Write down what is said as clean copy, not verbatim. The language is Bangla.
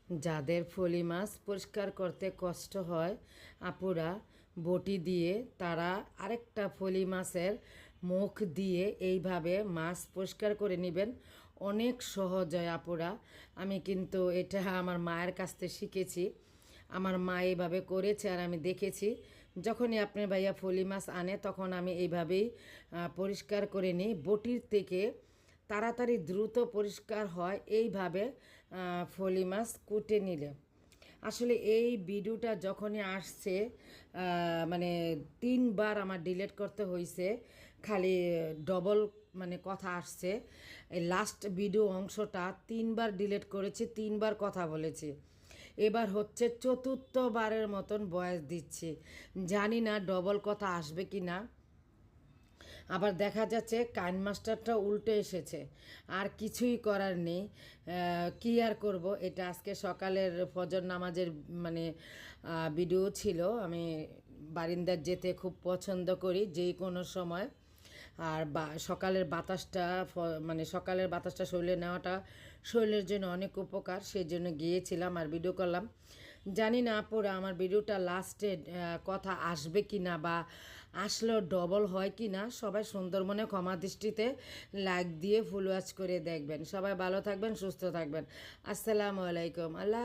যাদের ফলি মাছ পরিষ্কার করতে কষ্ট হয় আপুরা বটি দিয়ে তারা আরেকটা ফলি মাছের মুখ দিয়ে এইভাবে মাছ পরিষ্কার করে নেবেন। অনেক সহজ হয় আপুরা। আমি কিন্তু এটা আমার মায়ের কাছ থেকে শিখেছি। আমার মা এইভাবে করেছে আর আমি দেখেছি। যখনই আপনার ভাইয়া ফলি মাছ আনে তখন আমি এইভাবেই পরিষ্কার করে নিই। বটির থেকে তাড়াতাড়ি দ্রুত পরিষ্কার হয় এইভাবে ফলি মাছ কুটে নিলে। আসলে এই ভিডিওটা যখনই আসছে মানে 3বার আমার ডিলিট করতে হয়েছে, খালি ডবল মানে কথা আসছে। এই লাস্ট ভিডিও অংশটা 3বার ডিলিট করেছি, 3বার কথা বলেছি। এবার হচ্ছে 4র্থবারের মতন ভয়েস দিচ্ছি। জানি না ডবল কথা আসবে কি না। আবার দেখা যাচ্ছে কাইন মাস্টারটা উল্টো এসেছে, আর কিছুই করার নেই। কী আর করব, এটা আজকে সকালের ফজর নামাজের মানে ভিডিও ছিল। আমি বারিন্দার যেতে খুব পছন্দ করি যেই কোনো সময়। আর সকালের বাতাসটা মানে সকালের বাতাসটা শরীরে নেওয়াটা শরীরের জন্য অনেক উপকার, সেই জন্য গিয়েছিলাম আর ভিডিও করলাম। জানি না আপুরা আমার ভিডিওটা লাস্টে কথা আসবে কি না, বা আসলেও ডবল হয় কি না। সবাই সুন্দরবনে ক্ষমা দৃষ্টিতে লাইক দিয়ে ফুল ওয়াচ করে দেখবেন। সবাই ভালো থাকবেন, সুস্থ থাকবেন। আসসালামু আলাইকুম। আল্লাহ।